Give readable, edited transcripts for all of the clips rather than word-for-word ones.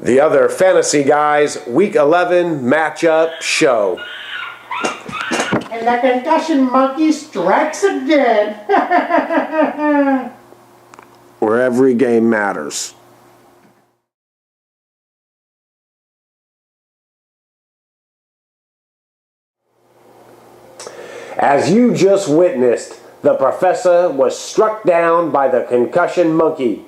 The Other Fantasy Guys Week 11 Matchup Show. And the concussion monkey strikes again. Where every game matters. As you just witnessed, the professor was struck down by the concussion monkey,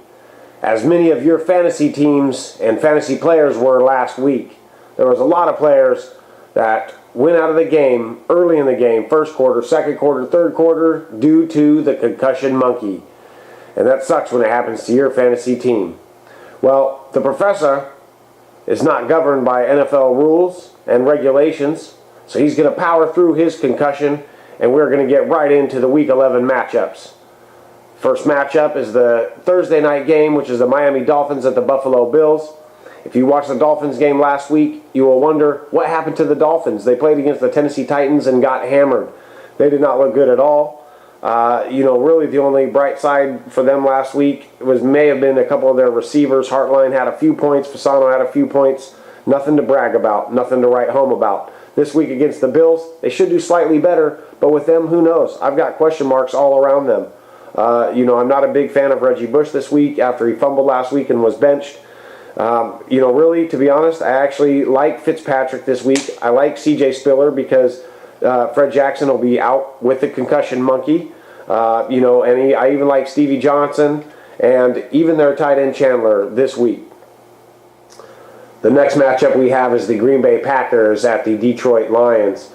as many of your fantasy teams and fantasy players were last week. There was a lot of players that went out of the game early in the game, first quarter, second quarter, third quarter, due to the concussion monkey. And that sucks when it happens to your fantasy team. Well, the professor is not governed by NFL rules and regulations, so he's going to power through his concussion, and we're going to get right into the Week 11 matchups. First matchup is the Thursday night game, which is the Miami Dolphins at the Buffalo Bills. If you watched the Dolphins game last week, you will wonder what happened to the Dolphins. They played against the Tennessee Titans and got hammered. They did not look good at all. Really the only bright side for them last week may have been a couple of their receivers. Hartline had a few points. Fasano had a few points. Nothing to brag about. Nothing to write home about. This week against the Bills, they should do slightly better, but with them, who knows? I've got question marks all around them. I'm not a big fan of Reggie Bush this week after he fumbled last week and was benched. Really, to be honest, I actually like Fitzpatrick this week. I like C.J. Spiller because Fred Jackson will be out with the concussion monkey. I even like Stevie Johnson and even their tight end Chandler this week. The next matchup we have is the Green Bay Packers at the Detroit Lions.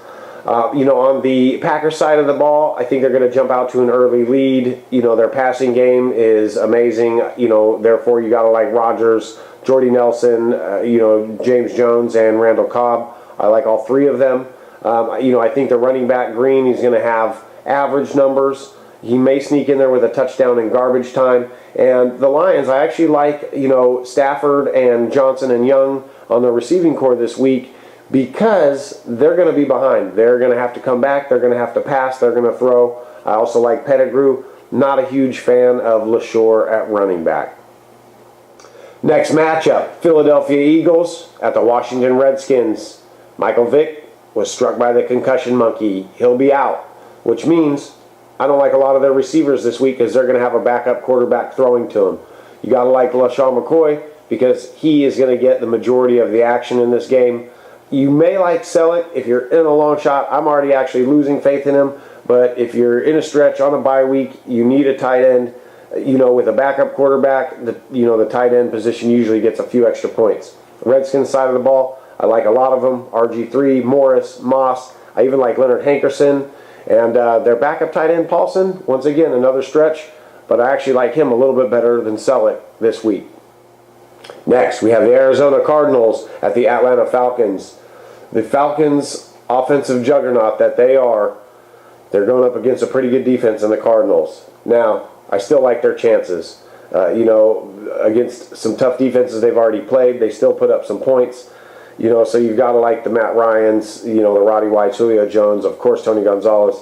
On the Packers side of the ball, I think they're going to jump out to an early lead. Their passing game is amazing. Therefore you got to like Rodgers, Jordy Nelson, James Jones, and Randall Cobb. I like all three of them. I think the running back Green, he's going to have average numbers. He may sneak in there with a touchdown in garbage time. And the Lions, I actually like, Stafford and Johnson and Young on the receiving corps this week because they're going to be behind. They're going to have to come back. They're going to have to pass. They're going to throw. I also like Pettigrew. Not a huge fan of LaShore at running back. Next matchup, Philadelphia Eagles at the Washington Redskins. Michael Vick was struck by the concussion monkey. He'll be out, which means I don't like a lot of their receivers this week because they're going to have a backup quarterback throwing to them. You got to like LaShawn McCoy because he is going to get the majority of the action in this game. You may like Selleck if you're in a long shot. I'm already actually losing faith in him, but if you're in a stretch on a bye week, you need a tight end. With a backup quarterback, the tight end position usually gets a few extra points. Redskins side of the ball, I like a lot of them. RG3, Morris, Moss. I even like Leonard Hankerson. And their backup tight end, Paulson, once again, another stretch. But I actually like him a little bit better than Selleck this week. Next, we have the Arizona Cardinals at the Atlanta Falcons. The Falcons, offensive juggernaut that they are, they're going up against a pretty good defense in the Cardinals. Now, I still like their chances. Against some tough defenses they've already played, they still put up some points. So you've got to like the Matt Ryans, the Roddy Whites, Julio Jones, of course, Tony Gonzalez.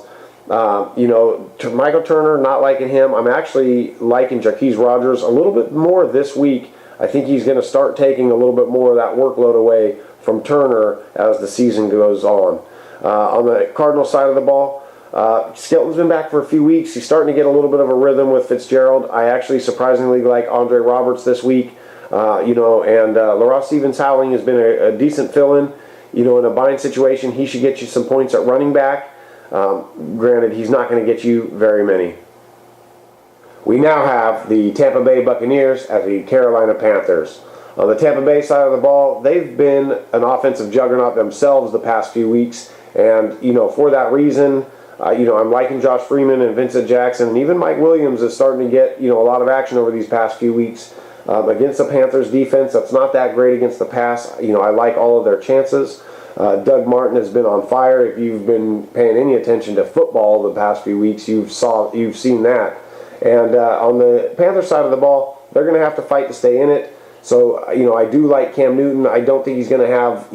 Michael Turner, not liking him. I'm actually liking Jacquizz Rodgers a little bit more this week. I think he's going to start taking a little bit more of that workload away from Turner as the season goes on. On the Cardinal side of the ball, Skelton's been back for a few weeks. He's starting to get a little bit of a rhythm with Fitzgerald. I actually surprisingly like Andre Roberts this week. LaRosse Stevens-Howling has been a decent fill-in. In a bind situation, he should get you some points at running back. Granted, he's not going to get you very many. We now have the Tampa Bay Buccaneers at the Carolina Panthers. On the Tampa Bay side of the ball, they've been an offensive juggernaut themselves the past few weeks. And, for that reason, I'm liking Josh Freeman and Vincent Jackson. And even Mike Williams is starting to get, a lot of action over these past few weeks. Against the Panthers defense, that's not that great against the pass. I like all of their chances. Doug Martin has been on fire. If you've been paying any attention to football the past few weeks, you've seen that. And on the Panthers side of the ball, they're going to have to fight to stay in it. So, I do like Cam Newton. I don't think he's going to have,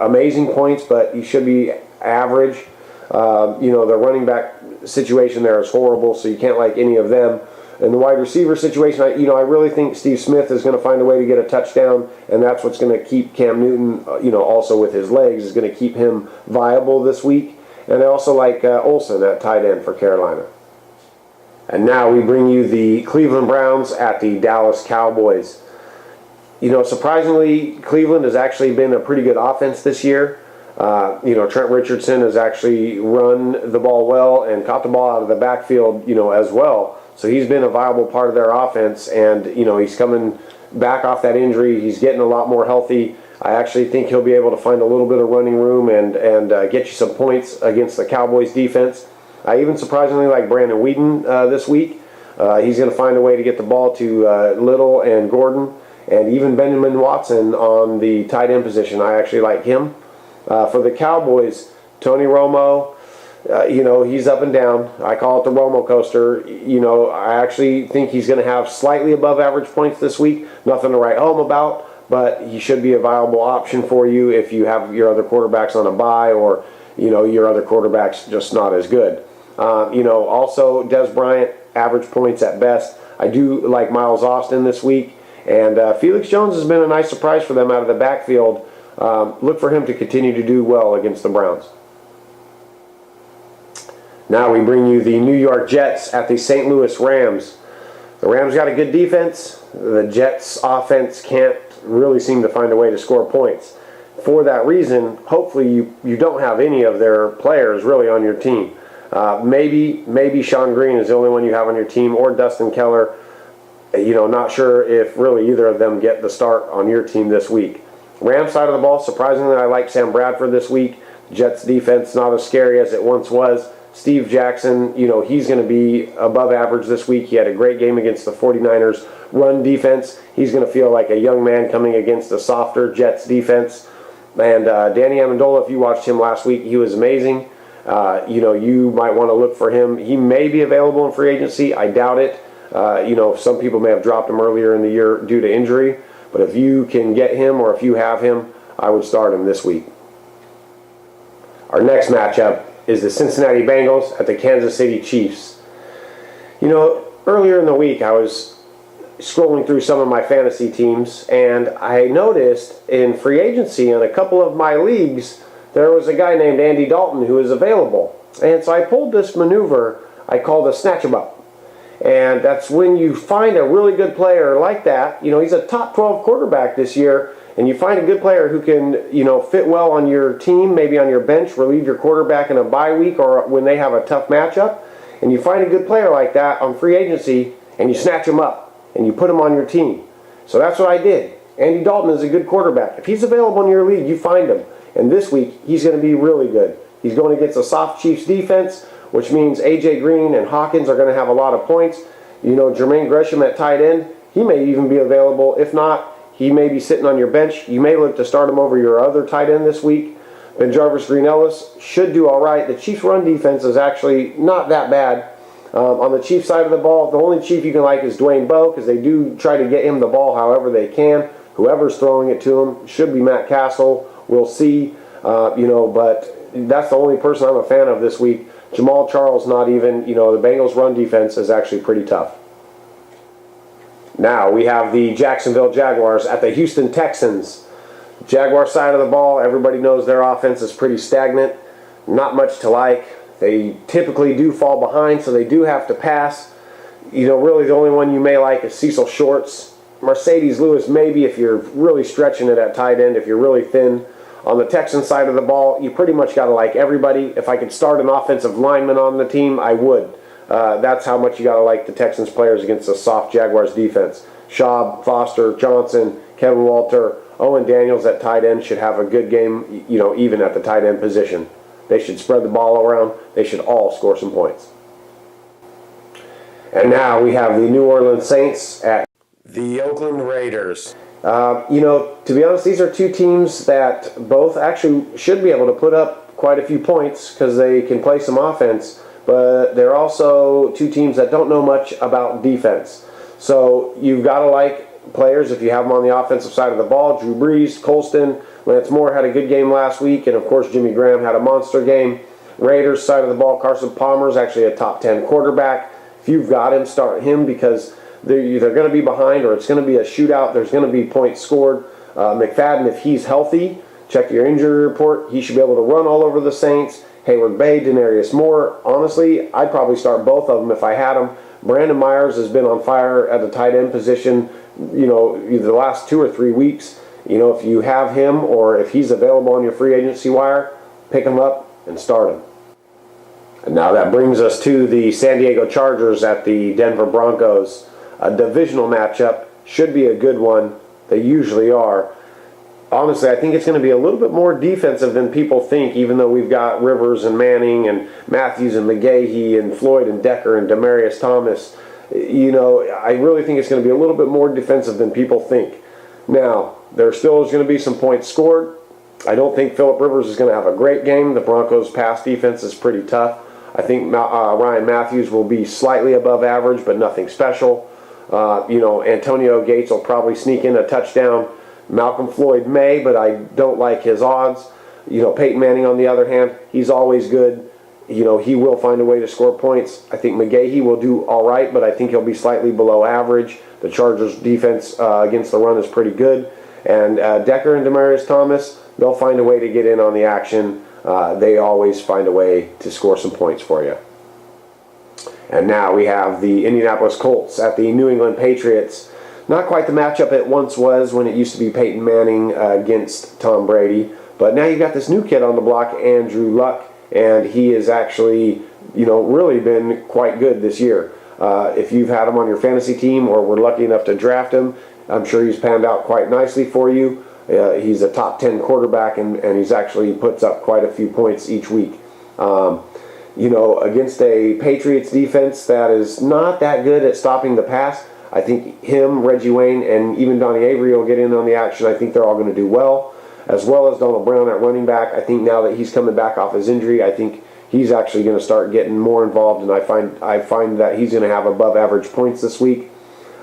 amazing points, but he should be average. The running back situation there is horrible, so you can't like any of them. in the wide receiver situation, I really think Steve Smith is going to find a way to get a touchdown, and that's what's going to keep Cam Newton, also with his legs, is going to keep him viable this week. And I also like Olsen at tight end for Carolina. And now we bring you the Cleveland Browns at the Dallas Cowboys. Surprisingly, Cleveland has actually been a pretty good offense this year. Trent Richardson has actually run the ball well and caught the ball out of the backfield, as well. So he's been a viable part of their offense, and, he's coming back off that injury. He's getting a lot more healthy. I actually think he'll be able to find a little bit of running room and get you some points against the Cowboys defense. I even surprisingly like Brandon Weeden this week. He's going to find a way to get the ball to Little and Gordon, and even Benjamin Watson on the tight end position. I actually like him. For the Cowboys, Tony Romo, he's up and down. I call it the Romo coaster. I actually think he's going to have slightly above average points this week. Nothing to write home about, but he should be a viable option for you if you have your other quarterbacks on a bye, or, your other quarterback's just not as good. Also, Dez Bryant, average points at best. I do like Miles Austin this week, and Felix Jones has been a nice surprise for them out of the backfield. Look for him to continue to do well against the Browns. Now we bring you the New York Jets at the St. Louis Rams. The Rams got a good defense. The Jets' offense can't really seem to find a way to score points. For that reason, hopefully you don't have any of their players really on your team. Maybe Sean Green is the only one you have on your team, or Dustin Keller. Not sure if really either of them get the start on your team this week. Rams side of the ball, surprisingly, I like Sam Bradford this week. Jets defense not as scary as it once was. Steve Jackson, he's going to be above average this week. He had a great game against the 49ers run defense. He's going to feel like a young man coming against a softer Jets defense. And Danny Amendola, if you watched him last week, he was amazing. You might want to look for him. He may be available in free agency. I doubt it. Some people may have dropped him earlier in the year due to injury. But if you can get him, or if you have him, I would start him this week. Our next matchup is the Cincinnati Bengals at the Kansas City Chiefs. Earlier in the week I was scrolling through some of my fantasy teams, and I noticed in free agency in a couple of my leagues there was a guy named Andy Dalton who was available. And so I pulled this maneuver I call the snatch 'em up. And that's when you find a really good player like that. He's a top 12 quarterback this year, and you find a good player who can, fit well on your team, maybe on your bench, relieve your quarterback in a bye week or when they have a tough matchup. And you find a good player like that on free agency, and you snatch him up, and you put him on your team. So that's what I did. Andy Dalton is a good quarterback. If he's available in your league, you find him. And this week, he's going to be really good. He's going against a soft Chiefs defense, which means A.J. Green and Hawkins are going to have a lot of points. Jermaine Gresham at tight end, he may even be available. If not, he may be sitting on your bench. You may look to start him over your other tight end this week. Ben Jarvis Green Ellis should do all right. The Chiefs' run defense is actually not that bad. On the Chiefs side of the ball, the only Chief you can like is Dwayne Bowe, because they do try to get him the ball however they can. Whoever's throwing it to him should be Matt Castle. We'll see. But that's the only person I'm a fan of this week. Jamal Charles, not even. The Bengals' run defense is actually pretty tough. Now we have the Jacksonville Jaguars at the Houston Texans. Jaguar side of the ball, everybody knows their offense is pretty stagnant. Not much to like. They typically do fall behind, so they do have to pass. Really the only one you may like is Cecil Shorts. Mercedes Lewis, maybe, if you're really stretching it at tight end, if you're really thin. On the Texans side of the ball, you pretty much got to like everybody. If I could start an offensive lineman on the team, I would. That's how much you got to like the Texans players against a soft Jaguars defense. Schaub, Foster, Johnson, Kevin Walter, Owen Daniels at tight end should have a good game, even at the tight end position. They should spread the ball around. They should all score some points. And now we have the New Orleans Saints at the Oakland Raiders. To be honest, these are two teams that both actually should be able to put up quite a few points because they can play some offense, but they're also two teams that don't know much about defense. So you've got to like players if you have them on the offensive side of the ball. Drew Brees, Colston, Lance Moore had a good game last week, and of course Jimmy Graham had a monster game. Raiders side of the ball, Carson Palmer is actually a top 10 quarterback. If you've got him, start him, because they're either going to be behind or it's going to be a shootout. There's going to be points scored. McFadden, if he's healthy, check your injury report. He should be able to run all over the Saints. Hayward Bay, Denarius Moore. Honestly, I'd probably start both of them if I had them. Brandon Myers has been on fire at the tight end position, either the last 2 or 3 weeks. If you have him or if he's available on your free agency wire, pick him up and start him. And now that brings us to the San Diego Chargers at the Denver Broncos. A divisional matchup. Should be a good one. They usually are. Honestly, I think it's going to be a little bit more defensive than people think, even though we've got Rivers and Manning and Matthews and McGahee and Floyd and Decker and Demaryius Thomas. I really think it's going to be a little bit more defensive than people think. Now, there still is going to be some points scored. I don't think Phillip Rivers is going to have a great game. The Broncos' pass defense is pretty tough. I think Ryan Matthews will be slightly above average, but nothing special. Antonio Gates will probably sneak in a touchdown. Malcolm Floyd may, but I don't like his odds. Peyton Manning, on the other hand, he's always good. He will find a way to score points. I think McGahee will do all right, but I think he'll be slightly below average. The Chargers' defense against the run is pretty good. And Decker and Demaryius Thomas, they'll find a way to get in on the action. They always find a way to score some points for you. And now we have the Indianapolis Colts at the New England Patriots. Not quite the matchup it once was when it used to be Peyton Manning against Tom Brady. But now you've got this new kid on the block, Andrew Luck, and he has actually, really been quite good this year. If you've had him on your fantasy team or were lucky enough to draft him, I'm sure he's panned out quite nicely for you. He's a top 10 quarterback, and he's actually puts up quite a few points each week. Against a Patriots defense that is not that good at stopping the pass, I think him, Reggie Wayne, and even Donnie Avery will get in on the action. I think they're all going to do well, as well as Donald Brown at running back. I think now that he's coming back off his injury, I think he's actually going to start getting more involved, and I find that he's going to have above average points this week.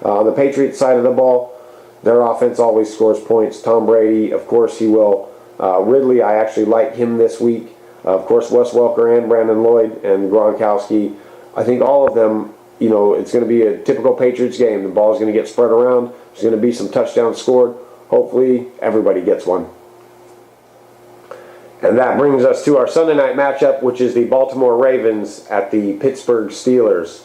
On the Patriots side of the ball, their offense always scores points. Tom Brady, of course, he will. Ridley, I actually like him this week. Of course, Wes Welker and Brandon Lloyd and Gronkowski. I think all of them, it's going to be a typical Patriots game. The ball's going to get spread around. There's going to be some touchdowns scored. Hopefully, everybody gets one. And that brings us to our Sunday night matchup, which is the Baltimore Ravens at the Pittsburgh Steelers.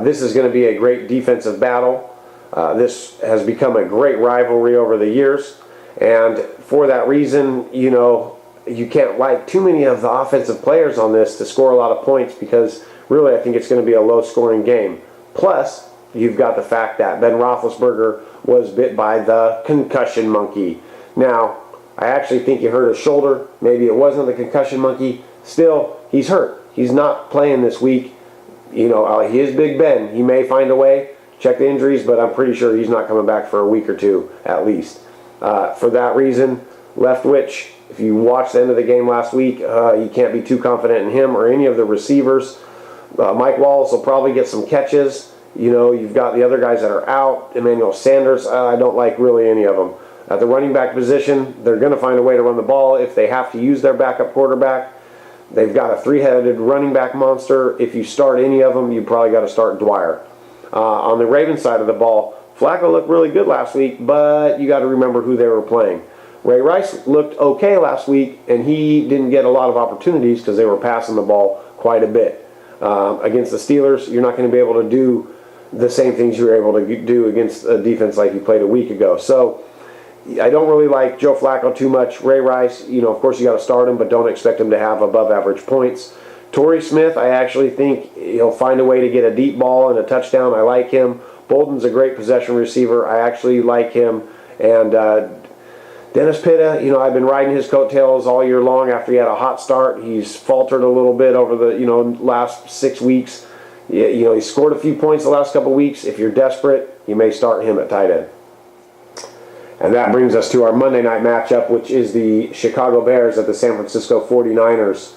This is going to be a great defensive battle. This has become a great rivalry over the years. And for that reason, you can't like too many of the offensive players on this to score a lot of points, because really I think it's going to be a low-scoring game. Plus, you've got the fact that Ben Roethlisberger was bit by the concussion monkey. Now, I actually think he hurt his shoulder. Maybe it wasn't the concussion monkey. Still, he's hurt. He's not playing this week. He is Big Ben. He may find a way. Check the injuries, but I'm pretty sure he's not coming back for a week or two at least. For that reason, Leftwich, if you watched the end of the game last week, you can't be too confident in him or any of the receivers. Mike Wallace will probably get some catches. You've got the other guys that are out. Emmanuel Sanders, I don't like really any of them. At the running back position, they're going to find a way to run the ball if they have to use their backup quarterback. They've got a three-headed running back monster. If you start any of them, you probably got to start Dwyer. On the Ravens side of the ball, Flacco looked really good last week, but you got to remember who they were playing. Ray Rice looked okay last week, and he didn't get a lot of opportunities because they were passing the ball quite a bit. Against the Steelers, you're not going to be able to do the same things you were able to do against a defense like you played a week ago. So I don't really like Joe Flacco too much. Ray Rice, of course you got to start him, but don't expect him to have above average points. Torrey Smith, I actually think he'll find a way to get a deep ball and a touchdown. I like him. Bolden's a great possession receiver. I actually like him. And Dennis Pitta, I've been riding his coattails all year long after he had a hot start. He's faltered a little bit over the, last 6 weeks. He scored a few points the last couple weeks. If you're desperate, you may start him at tight end. And that brings us to our Monday night matchup, which is the Chicago Bears at the San Francisco 49ers.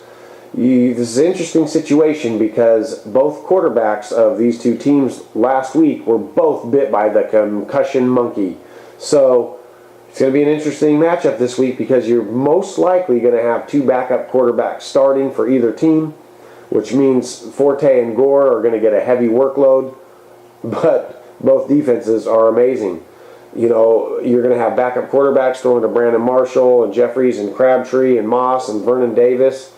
This is an interesting situation because both quarterbacks of these two teams last week were both bit by the concussion monkey. So it's going to be an interesting matchup this week because you're most likely going to have two backup quarterbacks starting for either team. which means Forte and Gore are going to get a heavy workload, but both defenses are amazing. You know, you're going to have backup quarterbacks throwing to Brandon Marshall and Jeffries and Crabtree and Moss and Vernon Davis.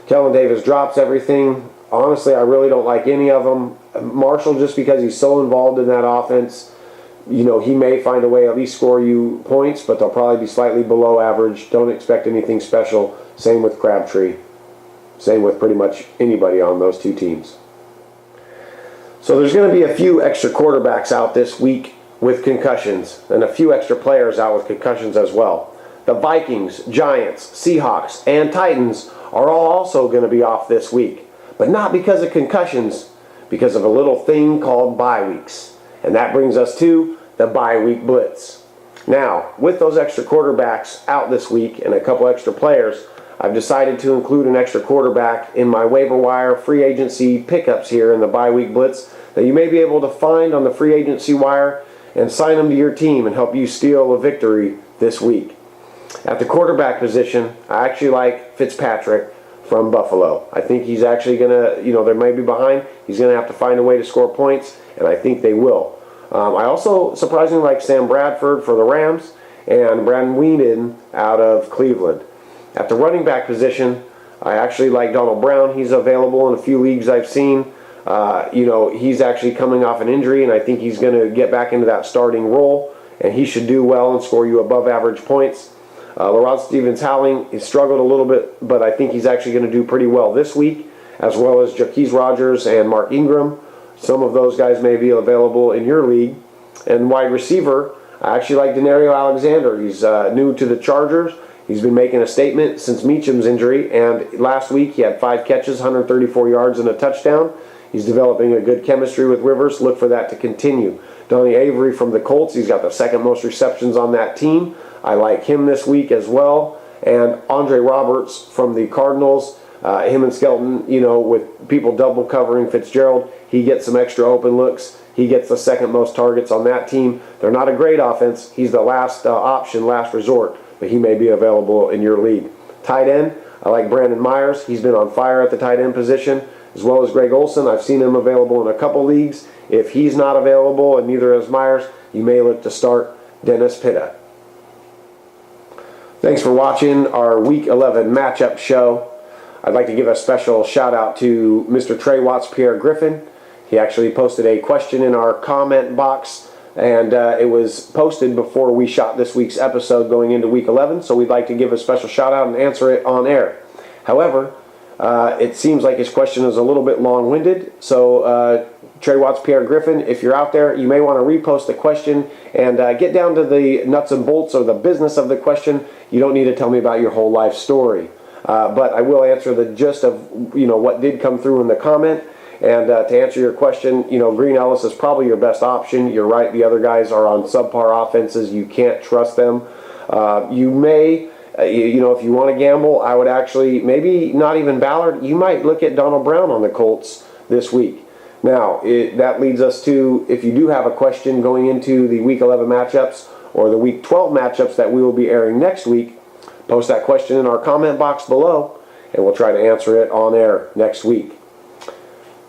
Kellen Davis drops everything. Honestly, I really don't like any of them. Marshall, just because he's so involved in that offense, you know, he may find a way to at least score you points, but they'll probably be slightly below average. Don't expect anything special. Same with Crabtree. Same with pretty much anybody on those two teams. So there's going to be a few extra quarterbacks out this week with concussions, and a few extra players out with concussions as well. The Vikings, Giants, Seahawks, and Titans are all also going to be off this week, but not because of concussions, because of a little thing called bye weeks. And that brings us to the bye week blitz. Now, with those extra quarterbacks out this week and a couple extra players, I've decided to include an extra quarterback in my waiver wire free agency pickups here in the bye week blitz that you may be able to find on the free agency wire and sign them to your team and help you steal a victory this week. At the quarterback position, I actually like Fitzpatrick from Buffalo. I think he's actually going to, you know, they may be behind. He's going to have to find a way to score points, and I think they will. I also surprisingly like Sam Bradford for the Rams and Brandon Weeden out of Cleveland. At the running back position, I actually like Donald Brown. He's available in a few leagues I've seen. You know, he's actually coming off an injury, and I think he's going to get back into that starting role, and he should do well and score you above average points. Laurent Stevens-Howling, he struggled a little bit, but I think he's actually going to do pretty well this week, as well as Jaquez Rogers and Mark Ingram. Some of those guys may be available in your league. And wide receiver, I actually like Denario Alexander. He's new to the Chargers. He's been making a statement since Meacham's injury, and last week he had 5 catches, 134 yards, and a touchdown. He's developing a good chemistry with Rivers. Look for that to continue. Donnie Avery from the Colts, he's got the second most receptions on that team. I like him this week as well. And Andre Roberts from the Cardinals, him and Skelton, you know, with people double covering Fitzgerald, he gets some extra open looks. He gets the second most targets on that team. They're not a great offense. He's the last option, last resort, but he may be available in your league. Tight end, I like Brandon Myers. He's been on fire at the tight end position, as well as Greg Olsen. I've seen him available in a couple leagues. If he's not available, and neither is Myers, you may look to start Dennis Pitta. Thanks for watching our Week 11 matchup show. I'd like to give a special shout out to Mr. Trey Watts Pierre Griffin. He actually posted a question in our comment box, and it was posted before we shot this week's episode going into Week 11, so we'd like to give a special shout out and answer it on air. However, it seems like his question is a little bit long-winded, so Trey Watts Pierre Griffin, if you're out there, you may want to repost the question and get down to the nuts and bolts or the business of the question. You don't need to tell me about your whole life story. But I will answer the gist of, you know, what did come through in the comment. And to answer your question, you know, Green Ellis is probably your best option. You're right, the other guys are on subpar offenses. You can't trust them. You may, you know, if you want to gamble, I would actually, maybe not even Ballard, you might look at Donald Brown on the Colts this week. Now, that leads us to, if you do have a question going into the Week 11 matchups or the Week 12 matchups that we will be airing next week, post that question in our comment box below, and we'll try to answer it on air next week.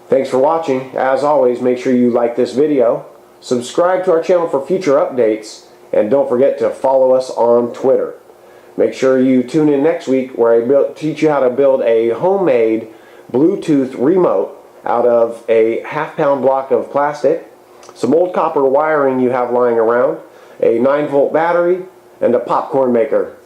Thanks for watching. As always, make sure you like this video, subscribe to our channel for future updates, and don't forget to follow us on Twitter. Make sure you tune in next week where I teach you how to build a homemade Bluetooth remote out of a half-pound block of plastic, some old copper wiring you have lying around, a 9-volt battery, and a popcorn maker.